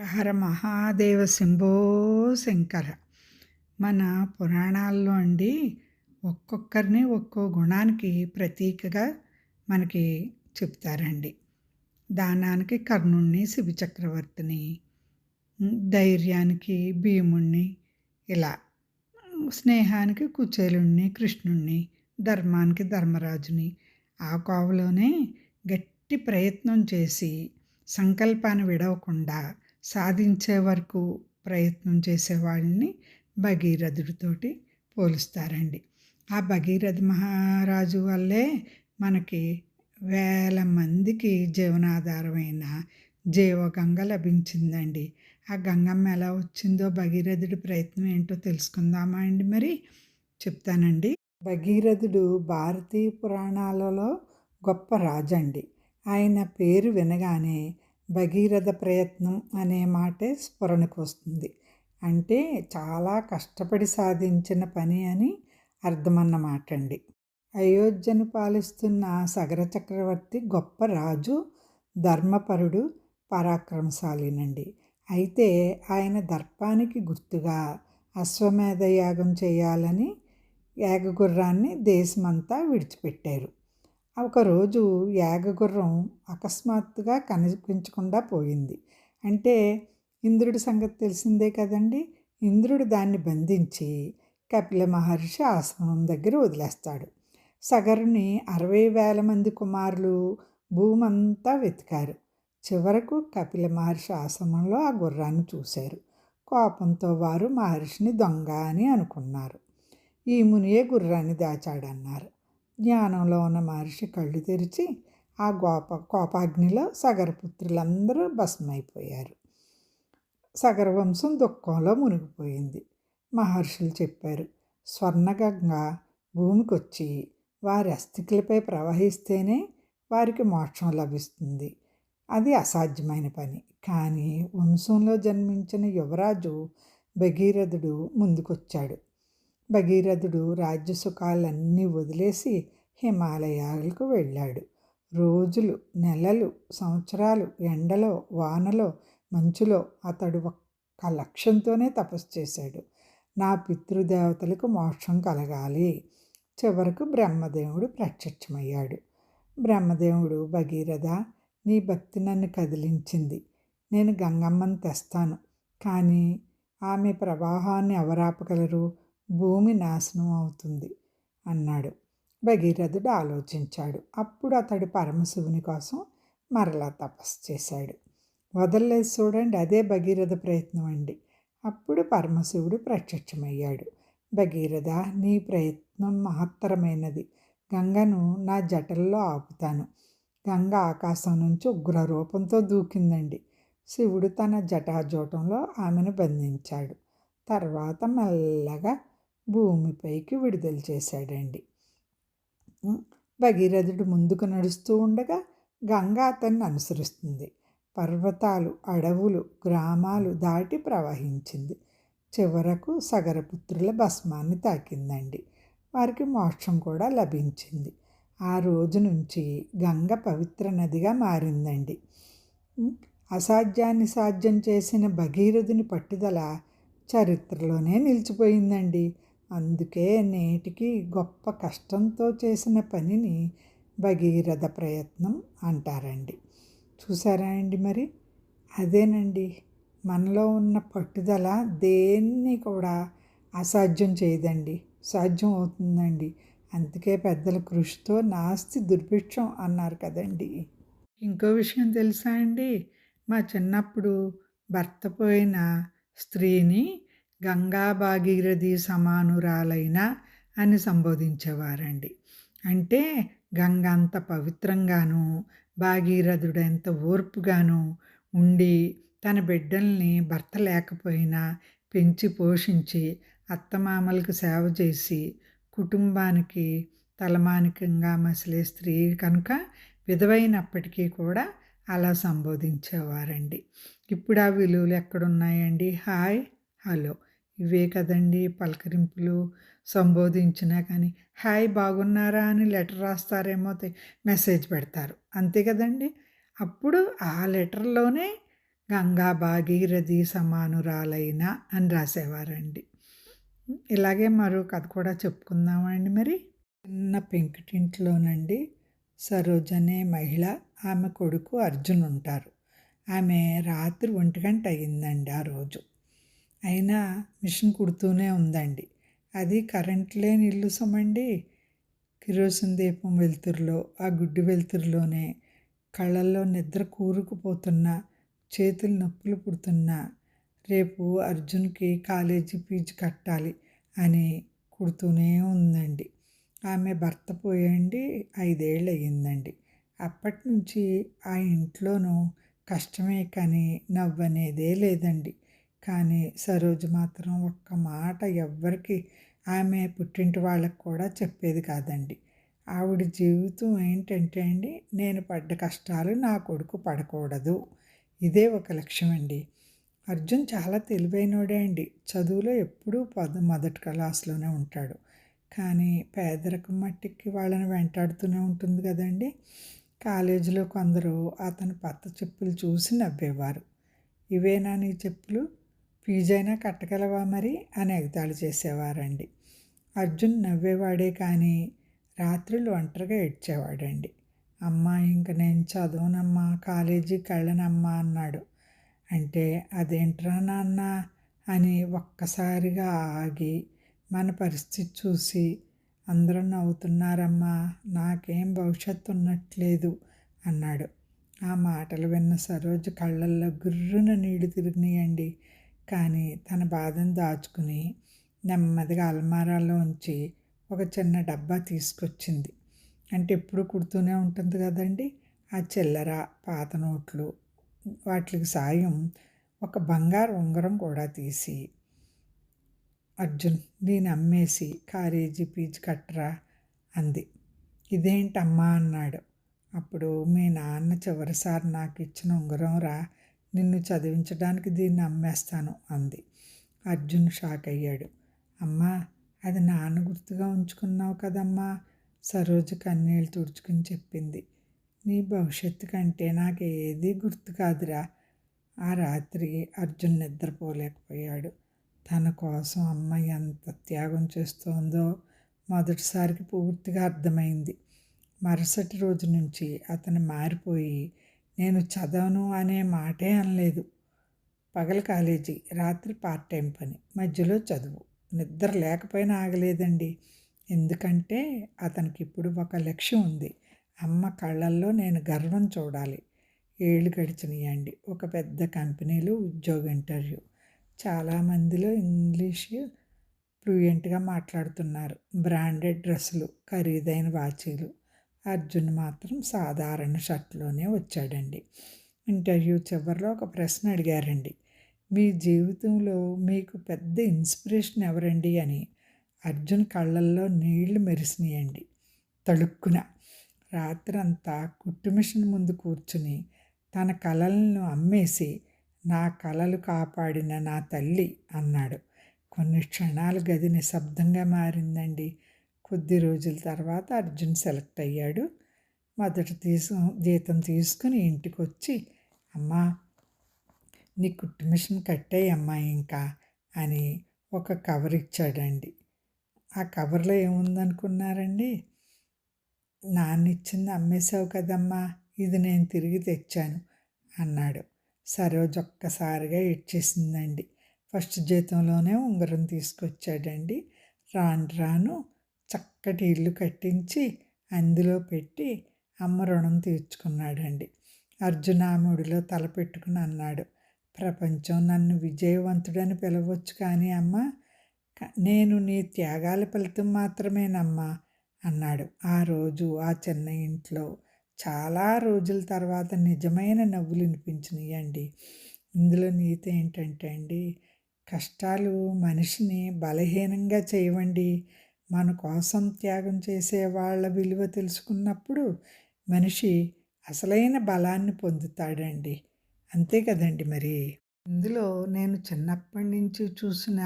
హర మహాదేవ శంభో శంకర. మన పురాణాల్లో అండి ఒక్కొక్కరిని ఒక్కో గుణానికి ప్రతీకగా మనకి చెప్తారండి. దానానికి కర్ణుణ్ణి శివచక్రవర్తిని, ధైర్యానికి భీముణ్ణి, ఇలా స్నేహానికి కుచేలుణ్ణి కృష్ణుణ్ణి, ధర్మానికి ధర్మరాజుని. ఆ కోవలోనే గట్టి ప్రయత్నం చేసి సంకల్పాన్ని విడవకుండా సాధించే వరకు ప్రయత్నం చేసేవాళ్ళని భగీరథుడితోటి పోలుస్తారండి. ఆ భగీరథ మహారాజు వల్లే మనకి వేల మందికి జీవనాధారమైన జీవగంగ లభించిందండి. ఆ గంగమ్మ ఎలా వచ్చిందో భగీరథుడి ప్రయత్నం ఏంటో తెలుసుకుందామా అండి? మరి చెప్తానండి. భగీరథుడు భారతీయ పురాణాలలో గొప్ప రాజండి. ఆయన పేరు వినగానే భగీరథ ప్రయత్నం అనే మాటే స్ఫురణకు వస్తుంది. అంటే చాలా కష్టపడి సాధించిన పని అని అర్థమన్నమాట అండి. అయోధ్యను పాలిస్తున్న సగర చక్రవర్తి గొప్ప రాజు, ధర్మపరుడు, పరాక్రమశాలినండి. అయితే ఆయన దర్పానికి గుర్తుగా అశ్వమేధ యాగం చేయాలని యాగగుర్రాన్ని దేశమంతా విడిచిపెట్టారు. ఒకరోజు యాగగుర్రం అకస్మాత్తుగా కనిపించకుండా పోయింది. అంటే ఇంద్రుడి సంగతి తెలిసిందే కదండి. ఇంద్రుడు దాన్ని బంధించి కపిల మహర్షి ఆశ్రమం దగ్గర వదిలేస్తాడు. సగరుని 60,000 మంది కుమారులు భూమంతా వెతికారు. చివరకు కపిల మహర్షి ఆశ్రమంలో ఆ గుర్రాన్ని చూశారు. కోపంతో వారు మహర్షిని దొంగ అని అనుకున్నారు. ఈ మునియే గుర్రాన్ని దాచాడన్నారు. జ్ఞానంలో ఉన్న మహర్షి కళ్ళు తెరిచి ఆ కోపాగ్నిలో సగరపుత్రులందరూ భస్మైపోయారు. సగర వంశం దుఃఖంలో మునిగిపోయింది. మహర్షులు చెప్పారు, స్వర్ణగంగ భూమికి వచ్చి వారి అస్థికలపై ప్రవహిస్తేనే వారికి మోక్షం లభిస్తుంది. అది అసాధ్యమైన పని. కానీ వంశంలో జన్మించిన యువరాజు భగీరథుడు ముందుకొచ్చాడు. భగీరథుడు రాజ్య సుఖాలన్నీ వదిలేసి హిమాలయాలకు వెళ్ళాడు. రోజులు, నెలలు, సంవత్సరాలు ఎండలో, వానలో, మంచులో అతడు ఒక్క లక్ష్యంతోనే తపస్సు చేశాడు. నా పితృదేవతలకు మోక్షం కలగాలి. చివరకు బ్రహ్మదేవుడు ప్రత్యక్షమయ్యాడు. బ్రహ్మదేవుడు, భగీరథ, నీ భక్తి నన్ను కదిలించింది. నేను గంగమ్మను తెస్తాను, కానీ ఆమె ప్రవాహాన్ని ఎవరాపగలరు? భూమి నాశనం అవుతుంది అన్నాడు. భగీరథుడు ఆలోచించాడు. అప్పుడు అతడు పరమశివుని కోసం మరలా తపస్సు చేశాడు. వదలలేదు చూడండి, అదే భగీరథ ప్రయత్నం అండి. అప్పుడు పరమశివుడు ప్రత్యక్షమయ్యాడు. భగీరథ, నీ ప్రయత్నం మహత్తరమైనది. గంగను నా జటల్లో ఆపుతాను. గంగ ఆకాశం నుంచి ఉగ్ర రూపంతో దూకిందండి. శివుడు తన జటాజూటంలో ఆమెను బంధించాడు. తర్వాత మెల్లగా భూమిపైకి విడుదల చేశాడండి. భగీరథుడు ముందుకు నడుస్తూ ఉండగా గంగ అతన్ని అనుసరిస్తుంది. పర్వతాలు, అడవులు, గ్రామాలు దాటి ప్రవహించింది. చివరకు సగరపుత్రుల భస్మాన్ని తాకిందండి. వారికి మోక్షం కూడా లభించింది. ఆ రోజు నుంచి గంగ పవిత్ర నదిగా మారిందండి. అసాధ్యాన్ని సాధ్యం చేసిన భగీరథుని పట్టుదల చరిత్రలోనే నిలిచిపోయిందండి. అందుకే నేటికి గొప్ప కష్టంతో చేసిన పనిని భగీరథ ప్రయత్నం అంటారండి. చూసారా అండి? మరి అదేనండి, మనలో ఉన్న పట్టుదల దేన్ని కూడా అసాధ్యం చేయదండి, సాధ్యం అవుతుందండి. అందుకే పెద్దల కృషితో నాస్తి దుర్భిక్షం అన్నారు కదండి. ఇంకో విషయం తెలుసా అండి? మా చిన్నప్పుడు భర్త పోయిన స్త్రీని గంగా భాగీరథి సమానురాలైన అని సంబోధించేవారండి. అంటే గంగ అంత పవిత్రంగాను, భాగీరథుడు ఎంత ఓర్పుగాను ఉండి తన బిడ్డల్ని భర్త లేకపోయినా పెంచి పోషించి అత్తమామలకు సేవ చేసి కుటుంబానికి తలమానికంగా మసిలే స్త్రీ కనుక విధవైనప్పటికీ కూడా అలా సంబోధించేవారండి. ఇప్పుడు ఆ విలువలు ఎక్కడున్నాయండి? హాయ్, హలో, ఇవే కదండి పలకరింపులు. సంబోధించినా కానీ హాయ్ బాగున్నారా అని లెటర్ రాస్తారేమో, మెసేజ్ పెడతారు, అంతే కదండి. అప్పుడు ఆ లెటర్లోనే గంగా భాగీరథి సమానురాలైన అని రాసేవారండి. ఇలాగే మరో కథ కూడా చెప్పుకుందామండి మరి. చిన్న పెంకుటింట్లోనండి సరోజ అనే మహిళ, ఆమె కొడుకు అర్జున్ ఉంటారు. ఆమె రాత్రి 1 అయ్యిందండి ఆ రోజు. అయినా మిషన్ కుడుతూనే ఉందండి. అది కరెంట్ లేని ఇల్లు సుమండి. కిరోసిన్ దీపం వెలుతురులో, ఆ గుడ్డి వెలుతురులోనే కళ్ళల్లో నిద్ర కూరుకుపోతున్నా, చేతులు నొప్పులు పుడుతున్నా, రేపు అర్జున్కి కాలేజీ ఫీజు కట్టాలి అని కుడుతూనే ఉందండి. ఆమె భర్త పోయండి 5 ఏళ్ళు అయ్యిందండి. అప్పటి నుంచి ఆ ఇంట్లోనూ కష్టమే కానీ నవ్వనేదే లేదండి. కానీ సరోజ మాత్రం ఒక్క మాట ఎవ్వరికి, ఆమె పుట్టింటి వాళ్ళకి కూడా చెప్పేది కాదండి. ఆవిడ జీవితం ఏంటంటే అండి, నేను పడ్డ కష్టాలు నా కొడుకు పడకూడదు, ఇదే ఒక లక్ష్యం అండి. అర్జున్ చాలా తెలివైనోడే అండి. చదువులో ఎప్పుడూ మొదటి క్లాస్లోనే ఉంటాడు. కానీ పేదరికం మట్టికి వాళ్ళని వెంటాడుతూనే ఉంటుంది కదండి. కాలేజీలో కొందరు అతని కొత్త చెప్పులు చూసి నవ్వేవారు. ఇవేనా నీ చెప్పులు, ఫీజైనా కట్టగలవా మరి అని ఎగతాళి చేసేవారండి. అర్జున్ నవ్వేవాడే కానీ రాత్రులు ఒంటరిగా ఏడ్చేవాడండి. అమ్మా ఇంక నేను చదవనమ్మా, కాలేజీకి వెళ్ళనమ్మా అన్నాడు. అంటే అదేంట్రా నాన్న అని ఒక్కసారిగా ఆగి మన పరిస్థితి చూసి, అందరూ నవ్వుతున్నారమ్మా, నాకేం భవిష్యత్తు ఉన్నట్లేదు అన్నాడు. ఆ మాటలు విన్న సరోజ కళ్ళల్లో గుర్రున నీళ్లు తిరిగినాయండి. కానీ తన బాధను దాచుకుని నెమ్మదిగా అల్మారాలో ఉంచి ఒక చిన్న డబ్బా తీసుకొచ్చింది. అంటే ఎప్పుడు కుడుతూనే ఉంటుంది కదండి. ఆ చిల్లర, పాత నోట్లు, వాటికి సాయం ఒక బంగారు ఉంగరం కూడా తీసి, అర్జున్ దీన్ని అమ్మేసి కాలేజీ ఫీజు కట్టరా అంది. ఇదేంటమ్మా అన్నాడు. అప్పుడు మీ నాన్న చివరిసారి నాకు ఇచ్చిన ఉంగరం రా, నిన్ను చదివించడానికి దీన్ని అమ్మేస్తాను అంది. అర్జున్ షాక్ అయ్యాడు. అమ్మా అది నాన్న గుర్తుగా ఉంచుకున్నావు కదమ్మా, సరోజ కన్నీళ్ళు తుడుచుకుని చెప్పింది. నీ భవిష్యత్తు కంటే నాకు ఏదీ గుర్తు కాదురా. ఆ రాత్రి అర్జున్ నిద్రపోలేకపోయాడు. తన కోసం అమ్మ ఎంత త్యాగం చేస్తోందో మొదటిసారికి పూర్తిగా అర్థమైంది. మరుసటి రోజు నుంచి అతను మారిపోయి నేను చదవను అనే మాటే అనలేదు. పగలు కాలేజీ, రాత్రి పార్ట్ టైం పని, మధ్యలో చదువు. నిద్ర లేకపోయినా ఆగలేదండి. ఎందుకంటే అతనికి ఇప్పుడు ఒక లక్ష్యం ఉంది. అమ్మ కళ్ళల్లో నేను గర్వం చూడాలి. ఏళ్ళు గడిచినాయండి. ఒక పెద్ద కంపెనీలో ఉద్యోగ ఇంటర్వ్యూ. చాలామందిలో ఇంగ్లీషు ఫ్లూయెంట్గా మాట్లాడుతున్నారు. బ్రాండెడ్ డ్రెస్సులు, ఖరీదైన వాచీలు. అర్జున్ మాత్రం సాధారణ షర్ట్లోనే వచ్చాడండి. ఇంటర్వ్యూ చివరిలో ఒక ప్రశ్న అడిగారండి. మీ జీవితంలో మీకు పెద్ద ఇన్స్పిరేషన్ ఎవరండి అని. అర్జున్ కళ్ళల్లో నీళ్లు మెరిసినాయండి. తళుక్కున రాత్రంతా కుట్టు మిషన్ ముందు కూర్చుని తన కలలను అమ్మేసి నా కలలు కాపాడిన నా తల్లి అన్నాడు. కొన్ని క్షణాలు గది నిశ్శబ్దంగా మారిందండి. కొద్ది రోజుల తర్వాత అర్జున్ సెలెక్ట్ అయ్యాడు. మొదట జీతం తీసుకుని ఇంటికి వచ్చి, అమ్మా నీ కుట్టు మిషన్ కట్టేయమ్మా ఇంకా అని ఒక కవర్ ఇచ్చాడండి. ఆ కవర్లో ఏముందనుకున్నారండి? నాన్న ఇచ్చింది అమ్మేశావు కదమ్మా, ఇది నేను తిరిగి తెచ్చాను అన్నాడు. సరోజ ఒక్కసారిగా ఏడ్చేసిందండి. ఫస్ట్ జీతంలోనే ఉంగరం తీసుకొచ్చాడండి. రాను రాను చక్కటి ఇల్లు కట్టించి అందులో పెట్టి అమ్మ రుణం తీర్చుకున్నాడండి. అర్జున్ ఆమె ఒడిలో తలపెట్టుకుని అన్నాడు, ప్రపంచం నన్ను విజయవంతుడని పిలవచ్చు కానీ అమ్మ, నేను నీ త్యాగాల ఫలితం మాత్రమేనమ్మా అన్నాడు. ఆ రోజు ఆ చిన్న ఇంట్లో చాలా రోజుల తర్వాత నిజమైన నవ్వులు వినిపించినాయండి. ఇందులో నీతి ఏంటంటే అండి, కష్టాలు మనిషిని బలహీనంగా చేయవండి. మన కోసం త్యాగం చేసే వాళ్ళ విలువ తెలుసుకున్నప్పుడు మనిషి అసలైన బలాన్ని పొందుతాడండి. అంతే కదండి మరి. ఇందులో నేను చిన్నప్పటి నుంచి చూసిన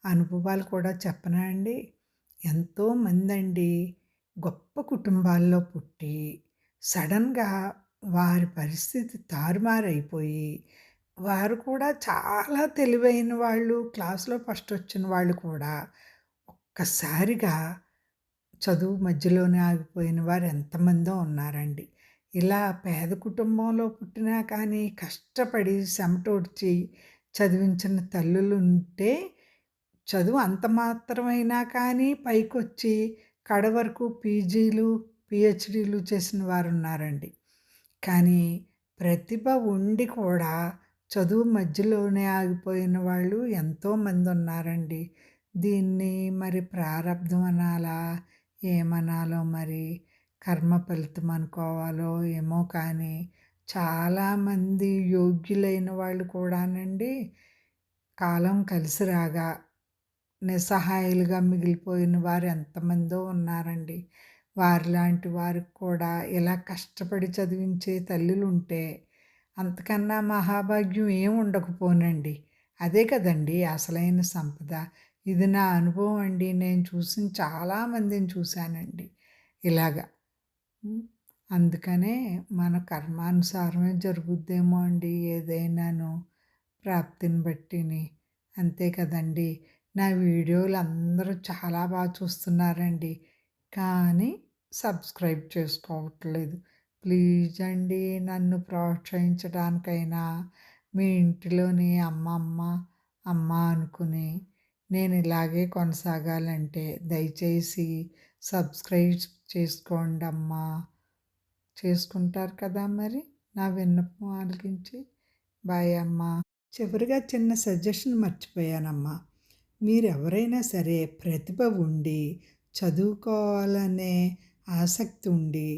అనుభవాలు కూడా చెప్పనా అండి. ఎంతోమంది అండి గొప్ప కుటుంబాల్లో పుట్టి సడన్గా వారి పరిస్థితి తారుమారైపోయి వారు కూడా చాలా తెలివైన వాళ్ళు, క్లాస్‌లో ఫస్ట్ వచ్చిన వాళ్ళు కూడా ఒక్కసారిగా చదువు మధ్యలోనే ఆగిపోయిన వారు ఎంతమందో ఉన్నారండి. ఇలా పేద కుటుంబంలో పుట్టినా కానీ కష్టపడి చెమటోడ్చి చదివించిన తల్లులుంటే చదువు అంత మాత్రమైనా కానీ పైకొచ్చి కడ వరకు పీజీలు, పీహెచ్‌డీలు చేసిన వారున్నారండి. కానీ ప్రతిభ ఉండి కూడా చదువు మధ్యలోనే ఆగిపోయిన వాళ్ళు ఎంతోమందున్నారండి. దీన్ని మరి ప్రారబ్ధం అనాలా? ఏమనాలో మరి? కర్మ ఫలితం అనుకోవాలో ఏమో కానీ చాలామంది యోగ్యులైన వాళ్ళు కూడానండి కాలం కలిసి రాగా నిస్సహాయులుగా మిగిలిపోయిన వారు ఎంతమందో ఉన్నారండి. వారిలాంటి వారికి కూడా ఇలా కష్టపడి చదివించే తల్లులుంటే అంతకన్నా మహాభాగ్యం ఏం ఉండకపోనండి. అదే కదండీ అసలైన సంపద. ఇది నా అనుభవం అండి. నేను చూసిన చాలామందిని చూశానండి ఇలాగ. హ్మ్. అందుకనే మన కర్మానుసారమే జరుగుద్దేమో అండి ఏదైనాను ప్రాప్తిని బట్టిని. అంతే కదండీ! నా వీడియోలు అందరూ చాలా బాగా చూస్తున్నారండి. కానీ సబ్స్క్రైబ్ చేసుకోవట్లేదు. ప్లీజ్ అండి నన్ను ప్రోత్సహించడానికైనా మీ ఇంటిలోని అమ్మమ్మ, అమ్మ అనుకుని నేను ఇలాగే కొనసాగాలంటే దయచేసి సబ్స్క్రైబ్ చేసుకోండమ్మా. చేసుకుంటారు కదా మరి నా విన్నపం ఆలకించి. బాయ్ అమ్మా. చివరిగా చిన్న సజెషన్ మర్చిపోయానమ్మా. మీరెవరైనా సరే ప్రతిభ ఉండి, చదువుకోవాలనే ఆసక్తి ఉండి,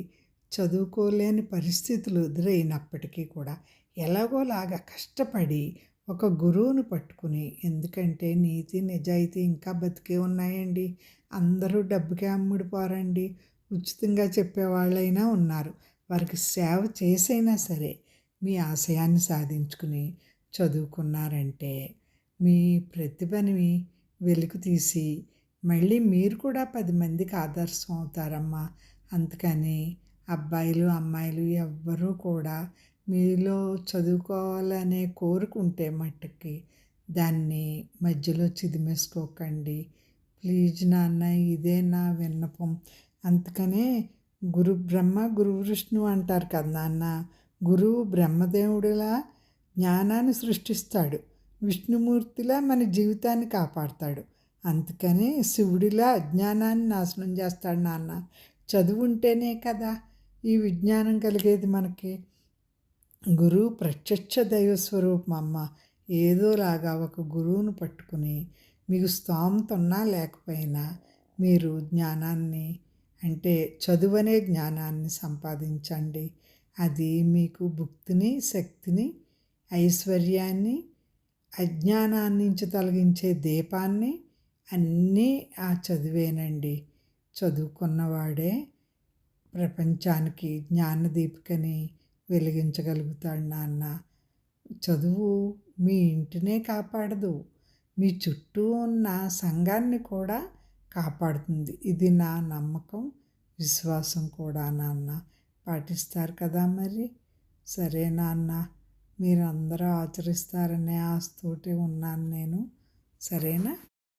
చదువుకోలేని పరిస్థితులు ఎదురైనప్పటికీ కూడా ఎలాగోలాగా కష్టపడి ఒక గురువుని పట్టుకుని, ఎందుకంటే నీతి, నిజాయితీ ఇంకా బతికే ఉన్నాయండి. అందరూ డబ్బుకే అమ్ముడుపోరండి. ఉచితంగా చెప్పేవాళ్ళైనా ఉన్నారు. వారికి సేవ చేసైనా సరే మీ ఆశయాన్ని సాధించుకుని చదువుకున్నారంటే మీ ప్రతిభని వెలికి తీసి మళ్ళీ మీరు కూడా 10 మందికి ఆదర్శం అవుతారమ్మా. అందుకని అబ్బాయిలు, అమ్మాయిలు ఎవ్వరూ కూడా మీలో చదువుకోవాలనే కోరుకుంటే మట్టుకి దాన్ని మధ్యలో చిదిమేసుకోకండి. ప్లీజ్ నాన్న ఇదే నా విన్నపం. అందుకనే గురు బ్రహ్మ, గురు విష్ణు అంటారు కదా నాన్న. గురువు బ్రహ్మదేవుడిలా జ్ఞానాన్ని సృష్టిస్తాడు. విష్ణుమూర్తిలా మన జీవితాన్ని కాపాడతాడు. అందుకని శివుడిలా అజ్ఞానాన్ని నాశనం చేస్తాడు నాన్న. చదువు ఉంటేనే కదా ఈ విజ్ఞానం కలిగేది మనకి. గురువు ప్రత్యక్ష దైవ స్వరూపం అమ్మ. ఏదోలాగా ఒక గురువును పట్టుకుని మీకు స్తోమత ఉన్నా లేకపోయినా మీరు జ్ఞానాన్ని అంటే చదువనే జ్ఞానాన్ని సంపాదించండి. అది మీకు భుక్తిని, శక్తిని, ఐశ్వర్యాన్ని, అజ్ఞానాన్ని నుంచి తొలగించే దీపాన్ని అన్నీ ఆ చదివేనండి. చదువుకున్నవాడే ప్రపంచానికి జ్ఞానదీపికని వెలిగించగలుగుతాడు నాన్న. చదువు మీ ఇంటినే కాపాడదు, మీ చుట్టూ ఉన్న సంఘాన్ని కూడా కాపాడుతుంది. ఇది నా నమ్మకం, విశ్వాసం కూడా నాన్న. పాటిస్తారు కదా మరి. సరే నాన్న, మీరందరూ ఆచరిస్తారనే ఆశతోటి ఉన్నాను నేను. సరేనా?